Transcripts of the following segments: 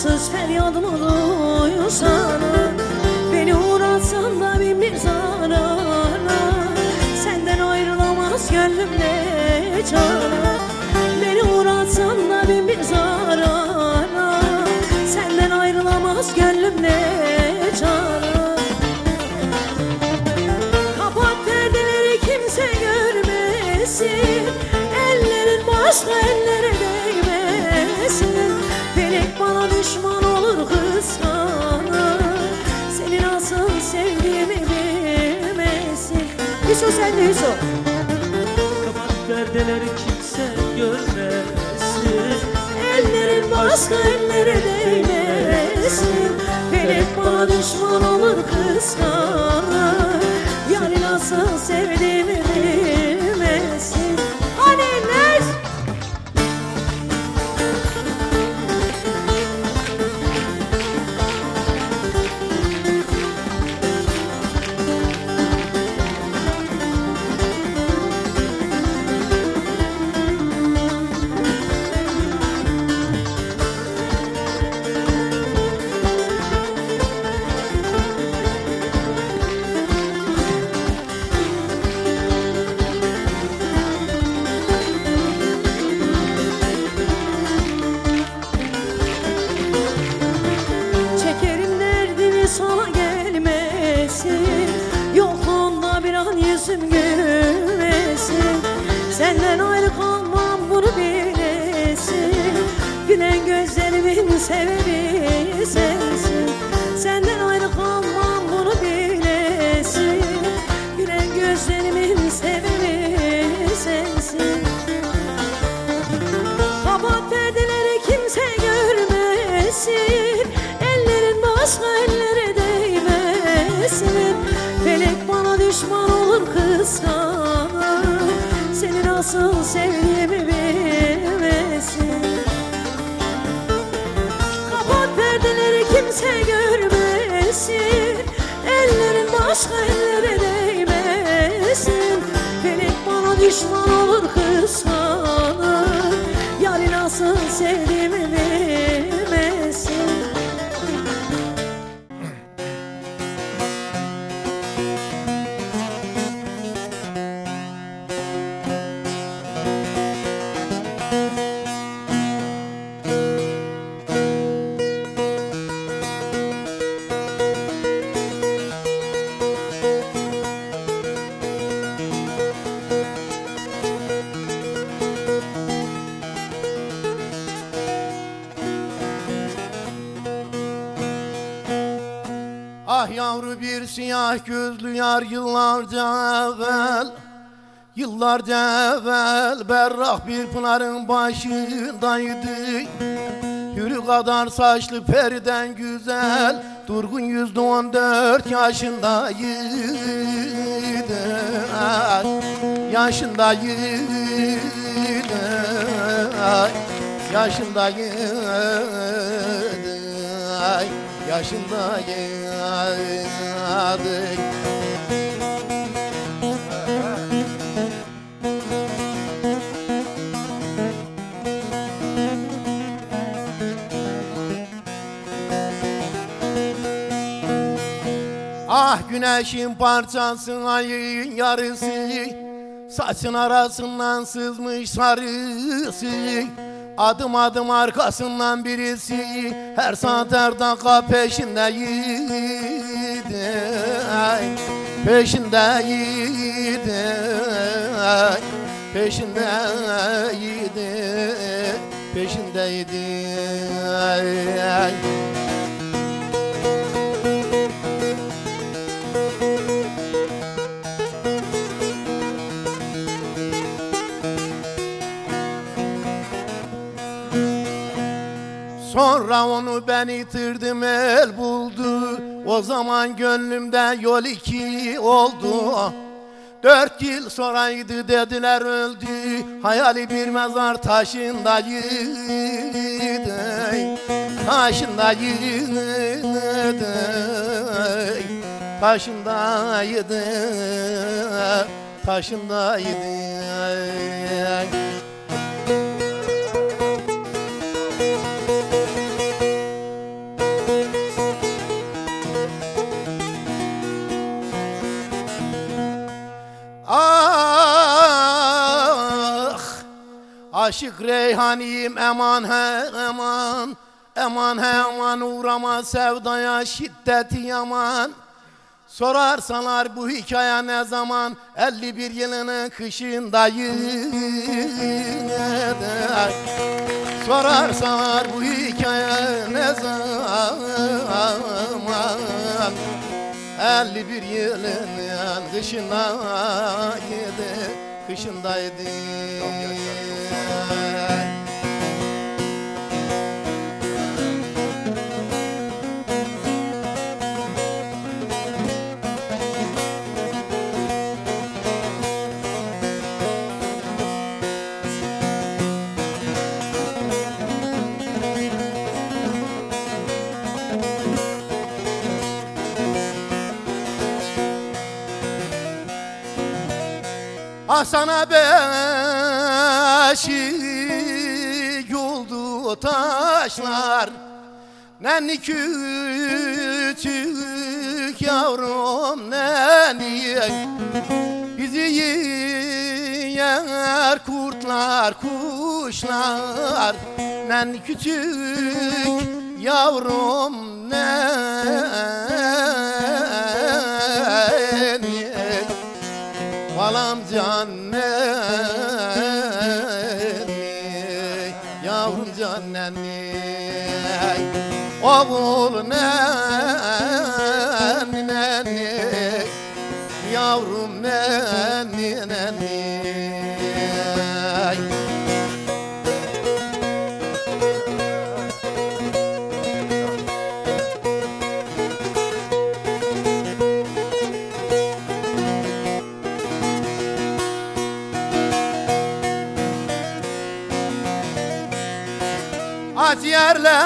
Amansız feryadımı duysan, beni uğratsan da bin bir zarara. Senden ayrılamaz gönlüm ne çare, beni uğratsan da bin bir zarara. Senden ayrılamaz gönlüm ne çare. Kapat perdeleri kimse görmesin, ellerin başka ellere değmesin. Felek bana düşman olur kıskanır, seni nasıl sevdiğimi bilmesin. Hüso sen de Hüso. Kapat perdeleri kimse görmesin, Ellerin başka ellere değmesin. Felek bana düşman olur kıskanır, yani nasıl sevdiğimi bilmesin. Hani eller? Sana gelmesin, yokluğunda bir an yüzüm gülmesin. Senden ayrı kalmam bunu bilesin, gülen gözlerimin sebebi sensin. Senden ayrı kalmam bunu bilesin, gülen gözlerimin sebebi sensin. Kapat perdeleri kimse görmesin, ellerin başka ellere değmesin. Felek bana düşman olur kıskanır, seni nasıl sevdiğimi bilmesin. Kapat perdeleri kimse görmesin, ellerin başka ellere değmesin. Felek bana düşman olur kıskanır, yani nasıl sevdiğimi bilmesin. Ah yavru bir siyah gözlü yar yıllarca evvel, yıllarca evvel berrak bir pınarın başındaydı. Hürü kadar saçlı periden güzel, durgun yüzlü 14 yaşındaydı. Yaşındaydı, yaşındaydı, yaşındaydı. Ah güneşin parçası ayın yarısı, saçın arasından sızmış sarısı. Adım adım arkasından birisi, her saat her dakika peşindeydi, peşindeydi, peşindeydi, peşindeydi. Sonra onu ben yitirdim, el buldu. O zaman gönlümde yol iki oldu. 4 yıl sonraydı dediler öldü. Hayali bir mezar taşındaydı, taşındaydı, taşındaydı, taşındaydı. Aşık Reyhaniyim eman he eman. Eman he eman uğrama sevdaya şiddeti yaman. Sorarsalar bu hikaye ne zaman 51 yılının kışındayım. Sorarsalar bu hikaye ne zaman 51 yılının kışındaydı. Ah sana beşik oldu taşlar, nenni küçük yavrum nenni. Bizi yer kurtlar kuşlar, nenni küçük yavrum nenni. Balam canneni, yavrum canneni. Oğul nenni, yavrum nenni. Ciğerlerim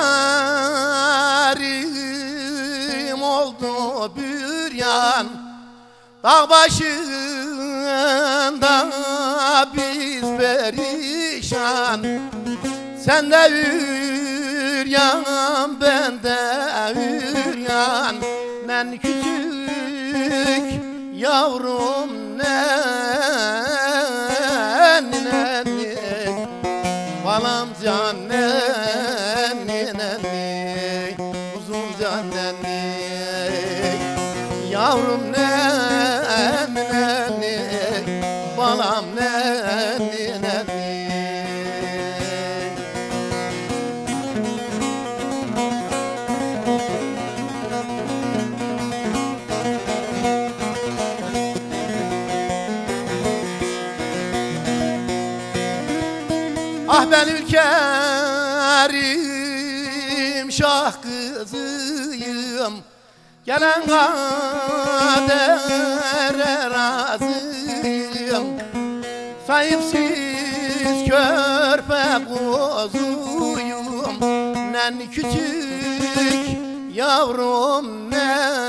oldu büryan, dağ başında biz perişan. Sen de üryan, ben de üryan, ben küçük yavrum nenni. Balam canneni, uzun canneni, yavrum nenni, balam nenni. Ah ben ülkerim şah kızıyım, gelen kadere razıyım. Sahipsiz körpe kuzuyum, nenni küçük yavrum nenni.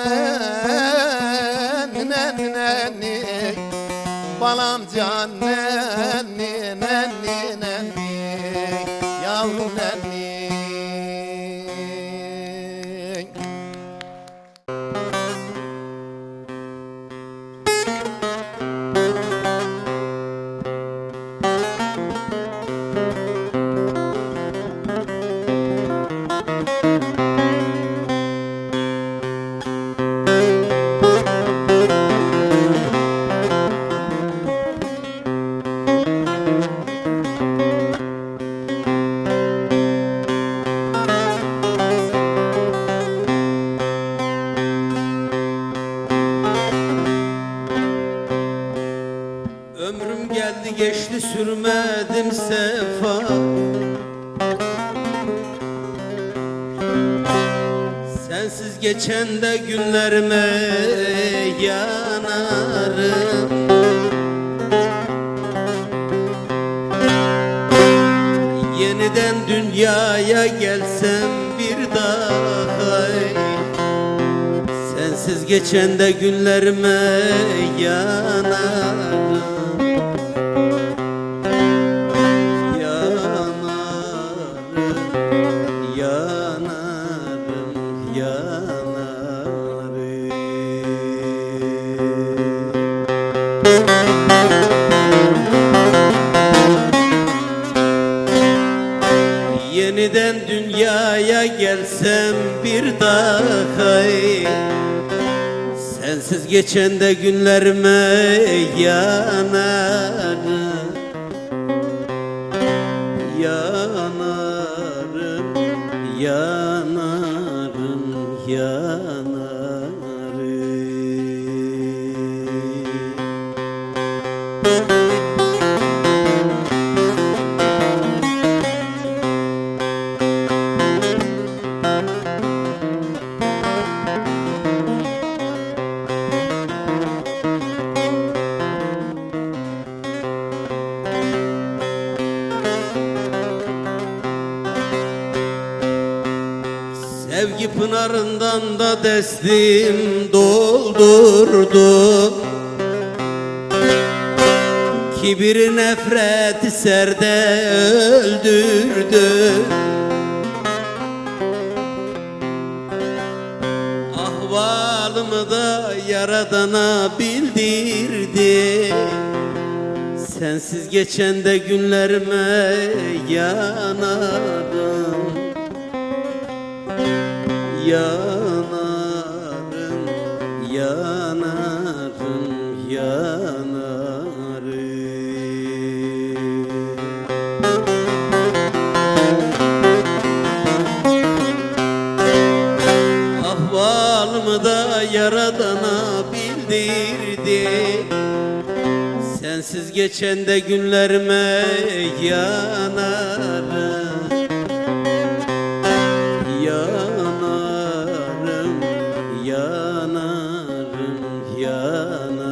Balam canneni, nenni, yavrum nenni. Ömrüm geldi geçti sürmedim sefa. Sensiz geçen de günlerime yanarım. Yeniden dünyaya gelsem bir daha, sensiz geçen de günlerime yanarım. dünyaya gelsem bir daha, sensiz geçen de günlerime yanarım. Yanarım, yanarım, yanarım. Sevgi pınarından da destim doldurdum. Kibir nefreti serde öldürdü. Ahvalımı da Yaradan'a bildirdi. Sensiz geçen de günlerime yanarım. Yanarım, yanarım, yanarım. Ahvalımı da Yaradan'a bildirdi. Sensiz geçen de günlerime yanarım. Yanarım, yanarım, yanarım.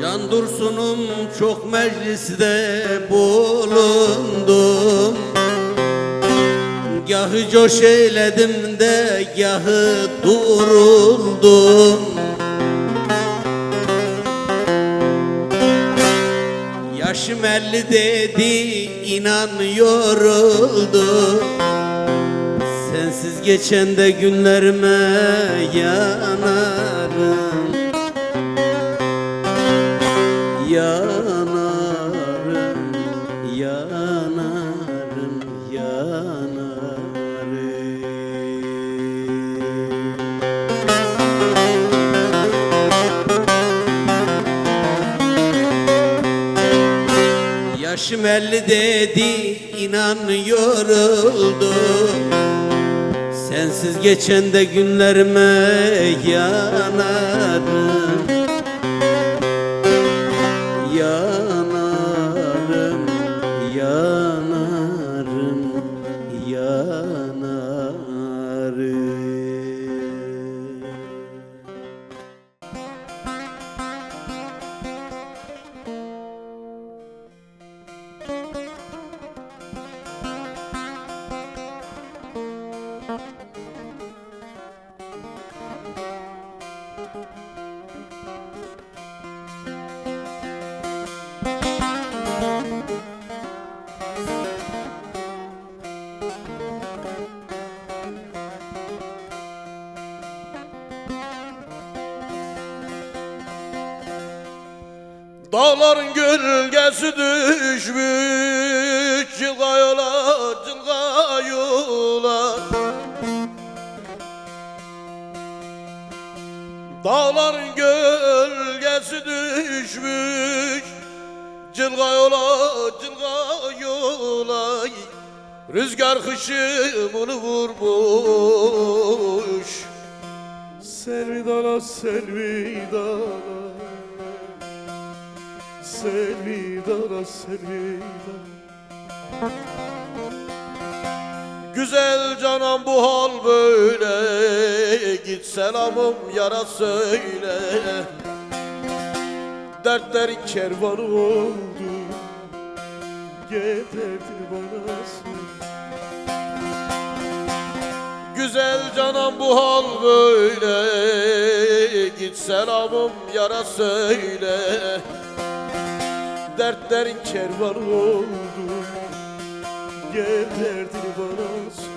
Can Dursun'um çok mecliste bulundum. Gahı coş eyledim de gahı duruldum. Yaşım 50 dedi inan yoruldum. Sensiz geçen de günlerime yanarım. Yanarım, yanarım, yanarım. Yaşım 50 dedi inan yoruldum. Sensiz geçen de günlerime yanarım. Yanarım, yanarım, yanarım. Dağların gölgesi düşmüş, cılga yola, cılga yola. Dağların gölgesi düşmüş, cılga yola, cılga yola. Rüzgar hışımını vurmuş. Selvidana, selvidana, selvidana, selvidana. Güzel canım bu hal böyle, git selamım yara söyle. Dertlerin kervanı oldu, gel derdini bana söyle. Güzel canım bu hal böyle, git selamım yara söyle. Dertlerin kervan oldu, gel derdini bana söyle.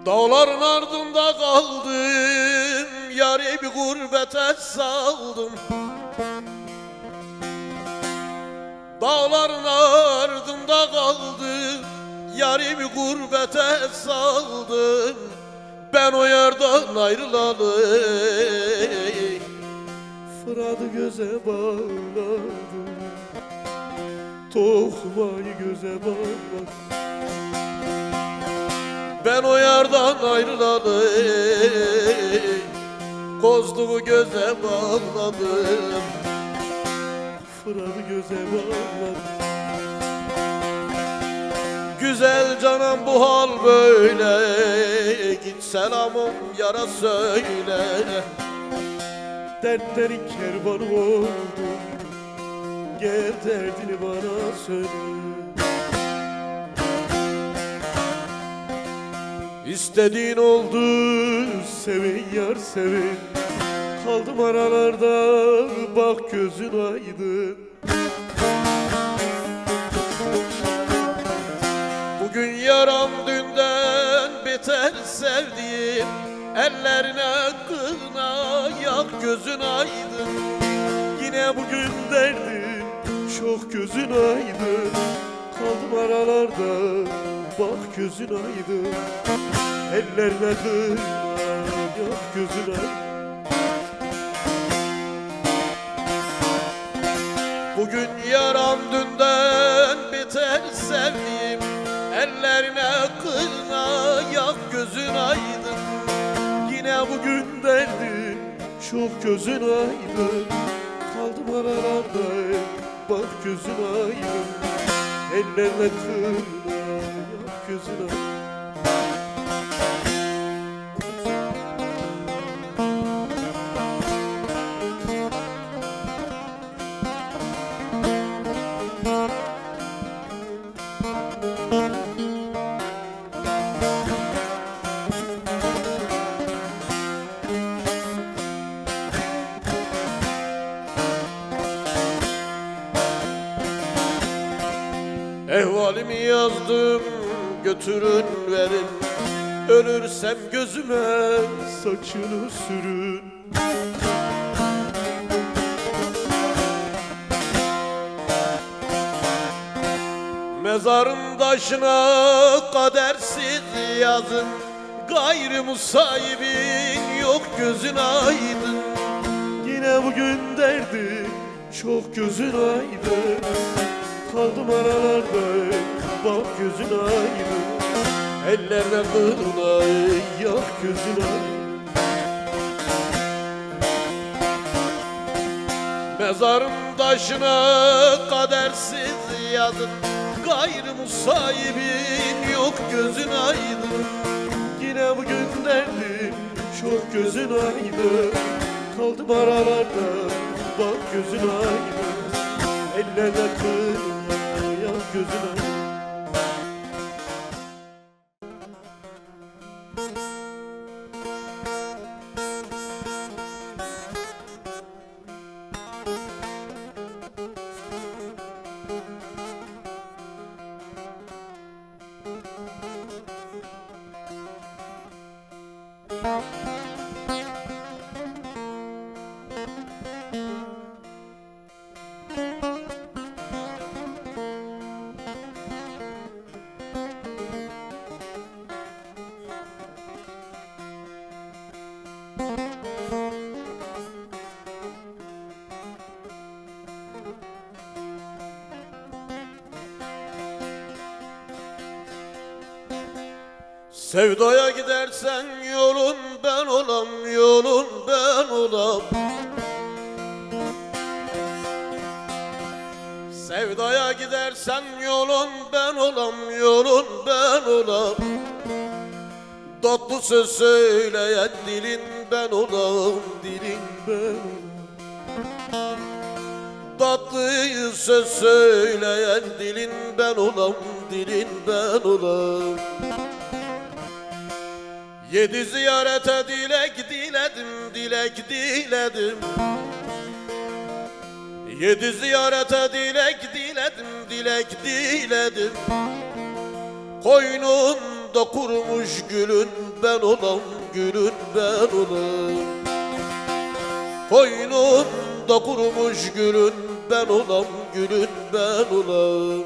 Dağların ardında kaldım, yarı bir gurbete saldım. Dağların ardında kaldım, yarı bir gurbete saldım. Ben o yerden ayrılalı, Fırat'ı göze bağladım, Tokma'yı göze bağladım. Ben o yardan ayrılalı, Kozluğu göze bağladım, Fırat'ı göze bağladım. Güzel canım bu hal böyle, git selamım yara söyle. Dertlerin kervanı oldu, gel derdini bana söyle. İstediğin oldu, sevin yar sevin. Kaldım aralarda, bak gözün aydın. Bugün yaram dünden beter sevdiğim. Ellerine kına yak gözün aydın. Yine bugün derdim çok gözün aydın. Kaldım aralarda, bak gözün aydın. Ellerine kına yak gözün aydın. Bugün yaram dünden beter sevdiğim. Ellerine kına yak gözün aydın. Yine bugün derdim çok gözün aydın. Kaldım aralarda, bak gözün aydın. Ellerine kına yak gözün aydın. Ehvalimi yazdım, götürün verin. Ölürsem gözüme saçını sürün. Mezarın taşına kadersiz yazın. Gayrı musahibin yok gözün aydın. Yine bugün derdim çok gözün aydın. Kaldım aralarda, bak gözün aydın. Ellerine kına yak gözün aydın. Mezarın taşına kadersiz yazın. Gayrı musahibin yok gözün aydın. Yine bugün derdim çok gözün aydın. Kaldım aralarda, bak gözün aydın. Ellerine kına yak gözün aydın. Sevdaya gidersen yolun ben olam, yolun ben olam. Sevdaya gidersen yolun ben olam, yolun ben olam. Tatlı söz söyleyen dilin ben olam, dilin ben olam. Tatlı söz söyleyen dilin ben olam, dilin ben olam. 7 ziyarete dilek diledim, dilek diledim. 7 ziyarete dilek diledim, dilek diledim. Koynunda kurumuş gülün ben olam, gülün ben olam. Koynunda kurumuş gülün ben olam, gülün ben olam.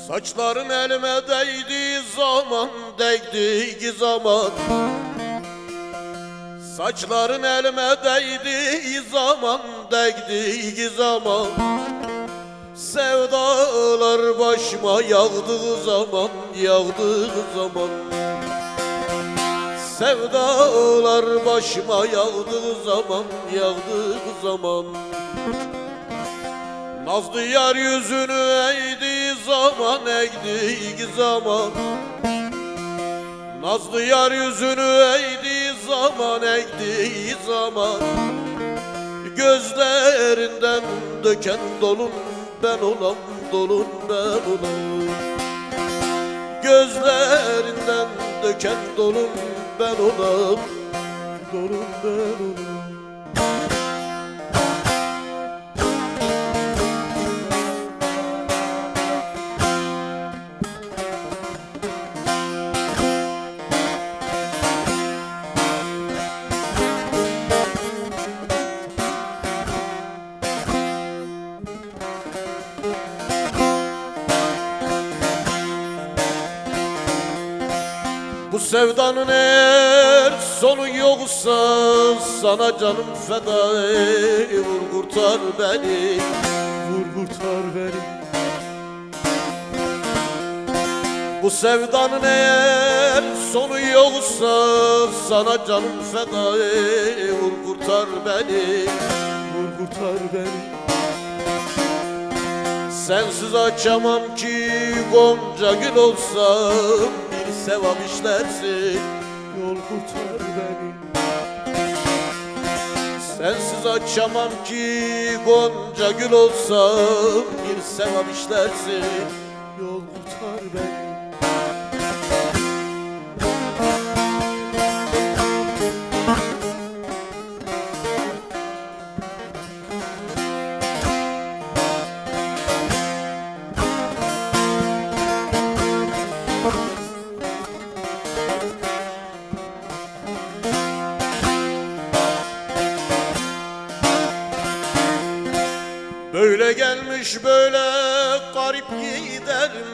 Saçların elime değdiği zaman, değdiği zaman. Saçların elime değdiği zaman, değdiği zaman. Sevdalar başıma yağdığı zaman, yağdığı zaman. Sevdalar başıma yağdığı zaman, yağdığı zaman. Nazlı yar yüzünü eğdiği zaman, eğdiği zaman. Nazlı yar yüzünü eğdiği zaman, eğdiği zaman. Gözlerinden döken dolun ben olam, dolun ben olam. Gözlerinden döken dolun ben olam, dolun ben olam. Bu sevdanın eğer sonu yoksa sana canım feda, vur kurtar beni, vur kurtar beni. Bu sevdanın eğer sonu yoksa sana canım feda, vur kurtar beni, vur kurtar beni. Sensiz açamam ki gonca gül olsam, bir sevap işlersin, yol kurtar beni. Sensiz açamam ki gonca gül olsam, bir sevap işlersin, yol kurtar beni. Böyle gelmiş böyle garip giderim,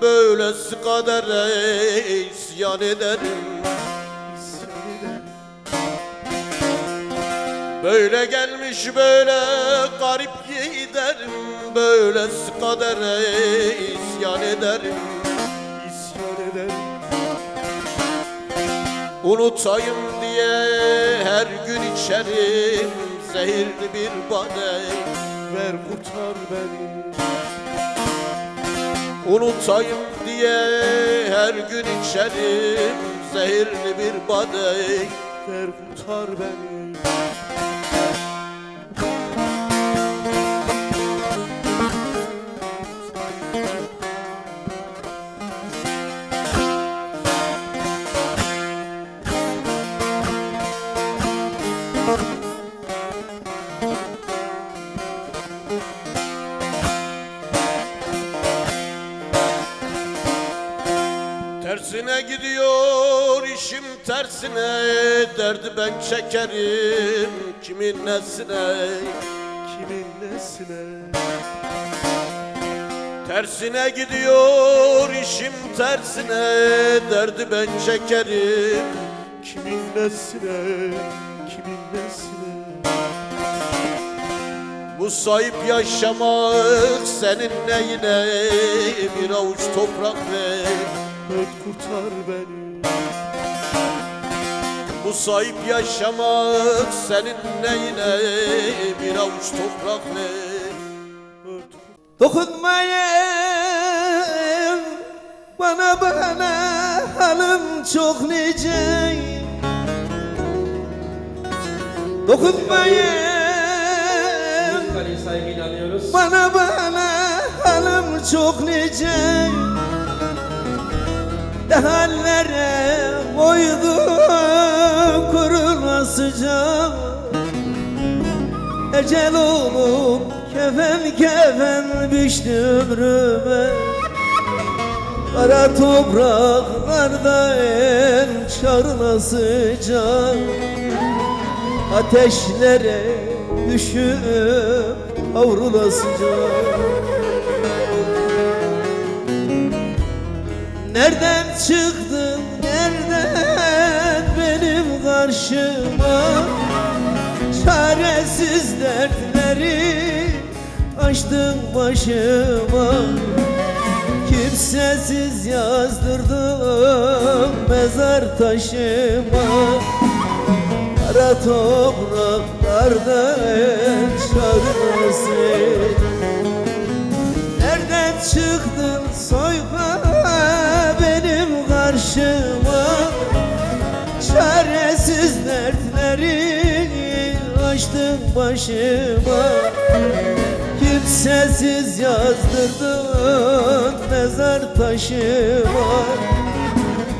böylesi kadere isyan ederim, isyan ederim. Böyle gelmiş böyle garip giderim, böylesi kadere isyan ederim, isyan ederim. Unutayım diye her gün içerim zehirli bir bade, ver kurtar beni. Unutayım diye her gün içerim zehirli bir bade, ver kurtar beni. Tersine gidiyor işim tersine, derdi ben çekerim kimin nesine, kimin nesine? Tersine gidiyor işim tersine, derdi ben çekerim kimin nesine, kimin nesine? Bu sahip yaşamak senin neyine? Bir avuç toprak ver, öt kurtar beni. Bu sahip yaşamak senin neyine? Bir avuç toprak ver, öt kurtar. Dokunmayın bana halım çok nice. Dokunmayın bana halım çok nice. Hallere koydu kurulasıca. Ecel olup kefen biçti ömrüme. Kara topraklarda en çarlasıca. Ateşlere düşüp kavrulasıca. Nereden çıktın, nereden benim karşıma? Çaresiz dertleri açtın başıma. Kimsesiz yazdırdım mezar taşıma. Kara topraklarda çarlasın. Nereden çıktın soyka benim karşıma? Çaresiz dertleri açtın başıma. Kimsesiz yazdırdın mezar taşıma.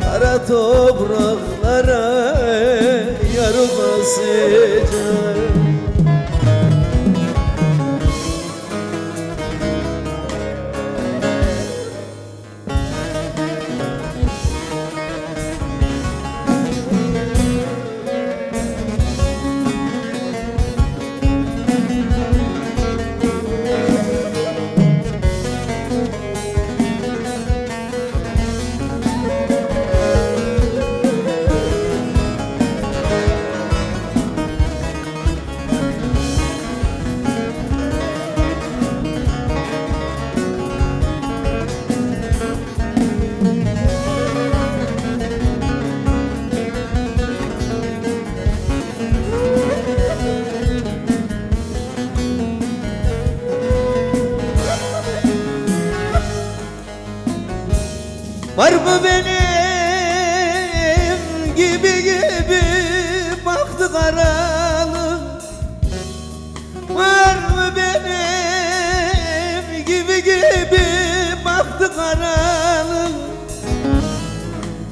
Kara topraklara yarılasıca. Var mı benim gibi baktı karalı? Var mı benim gibi baktı karalı?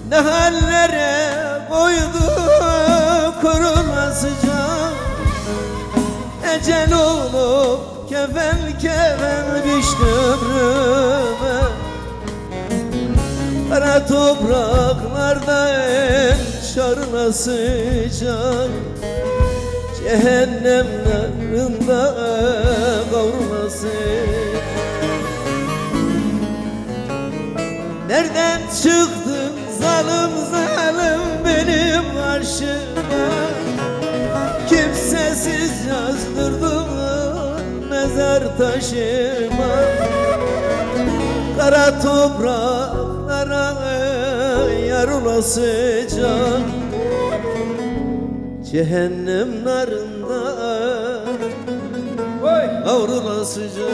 Ne hallere koydu kurulasıca. Ecel olup kefen biçti ömrüme. Kara topraklarda en çarlasıca. Cehennem narında kavrulasıca. Nereden çıktın zalim benim karşıma? Kimsesiz yazdırdın mezar taşıma. Kara topraklara yarılasıca. Cehennem narında kavrulasıca.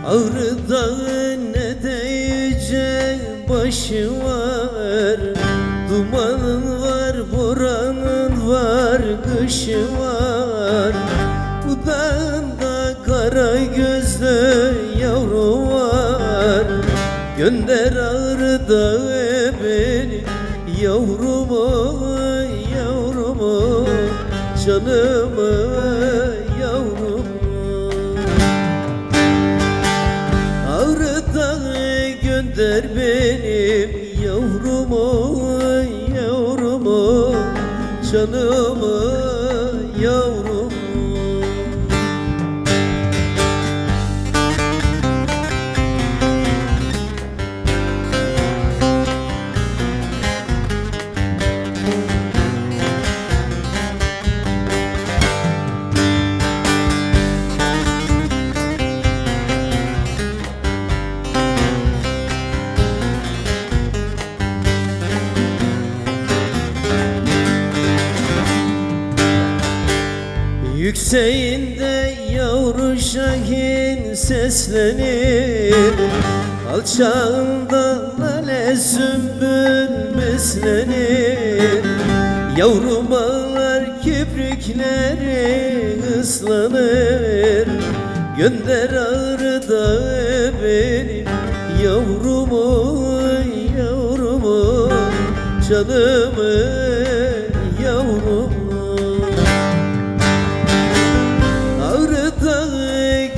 Ağrı Dağı ne de yüce başı var. Dumanın var, boranın var, kışı var. Bu dağında kara gözlü yavru var. Gönder Ağrı'da beni yavrumu, yavrumu, canımı, yavrumu. Ağrı'da gönder benim yavrumu, yavrumu, canımı, yavrumu. Yükseğinde yavru şahin seslenir, alçağında lale sümbül beslenir. Yavrum ağlar kiprikleri ıslanır. Gönder Ağrı'da beni yavrumu, yavrumu, canımı, yavrumu.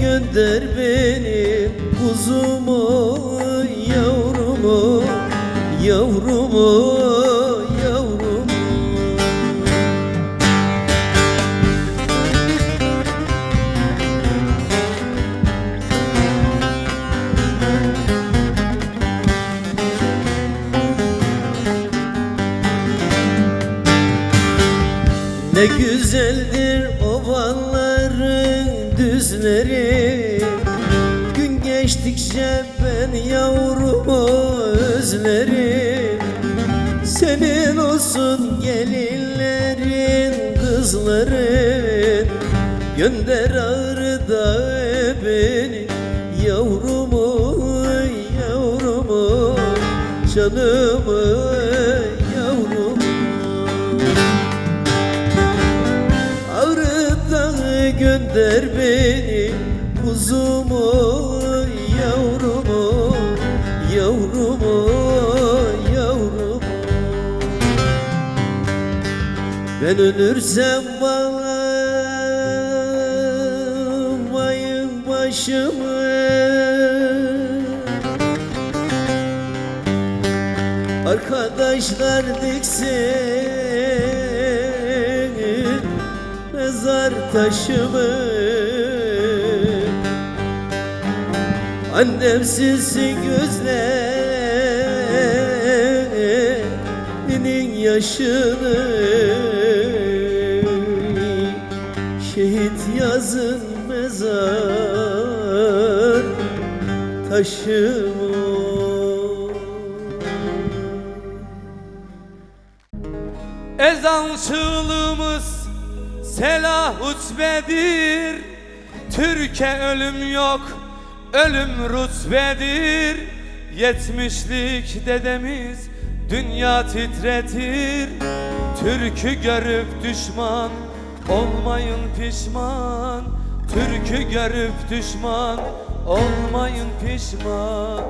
Gönder benim kuzumu, yavrumu, yavrumu, yavrumu. Ne güzeldir ovaların düzleri, gün geçtikçe ben yavrumu özlerim. Senin olsun gelinlerin, kızların. Gönder Ağrı'da beni yavrumu, yavrumu, canımı, yavrumu. Ağrı'da gönder beni kuzumu, yavrumu, yavrumu, yavrumu. Ben ölürsem bağlamayın başımı, arkadaşlar diksin mezar taşımı. Annem silsin gözlerinin yaşını, şehit yazın mezar taşımı. Ezan çığlığımız selah hutbedir. Türkiye ölüm yok, ölüm rutbedir. 70'lik dedemiz dünya titretir. Türkü görüp düşman olmayın pişman. Türkü görüp düşman olmayın pişman.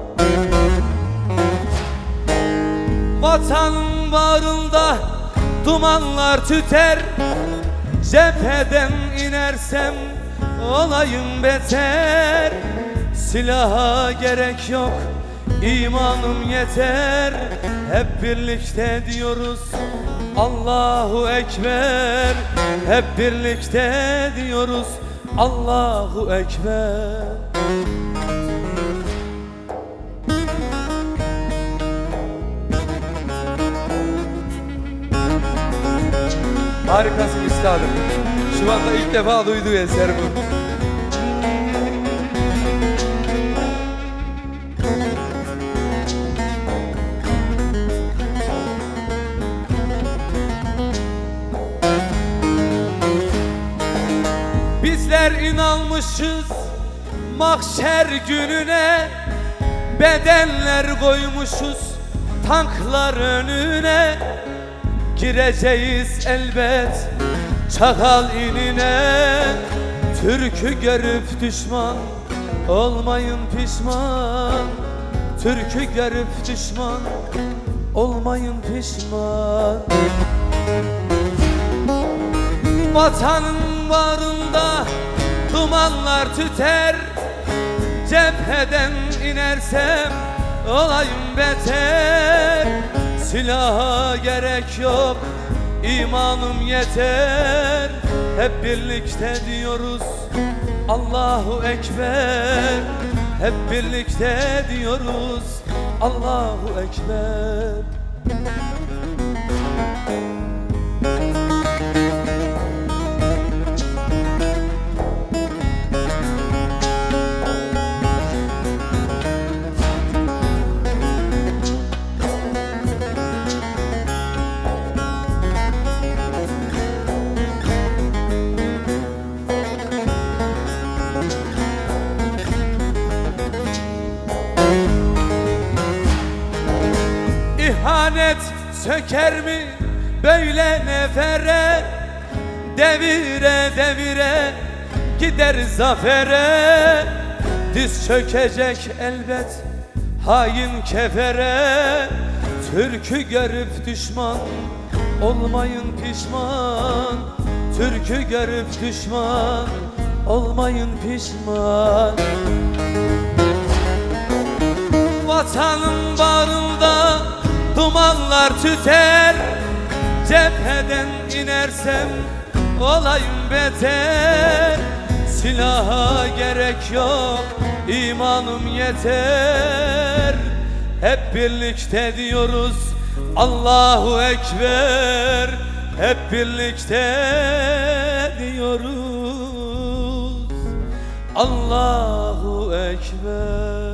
Vatanın bağrında dumanlar tüter. Cepheden inersem olayım beter. Silaha gerek yok, imanım yeter. Hep birlikte diyoruz Allahu Ekber. Hep birlikte diyoruz Allahu Ekber. Harikasın üstadım. Şu anda ilk defa duyduğu eser bu. Bizler inanmışız mahşer gününe. Bedenler koymuşuz tanklar önüne. Gireceğiz elbet Çakal inine. Türkü görüp düşman olmayın pişman. Türk'ü görüp düşman olmayın pişman. Vatanın varında dumanlar tüter, cepheden inersem olayım beter. Silaha gerek yok, imanım yeter. Hep birlikte diyoruz Allahu Ekber. Hep birlikte diyoruz Allahu Ekber. İhanet söker mi böyle nefere? Devire devire gider zafere. Diz çökecek elbet hain kefere. Türk'ü görüp düşman olmayın pişman. Türk'ü görüp düşman olmayın pişman. Vatanın bağrında dumanlar tüter, cepheden inersem olayım beter. Silaha gerek yok, imanım yeter. Hep birlikte diyoruz Allahu Ekber. Hep birlikte diyoruz Allahu Ekber.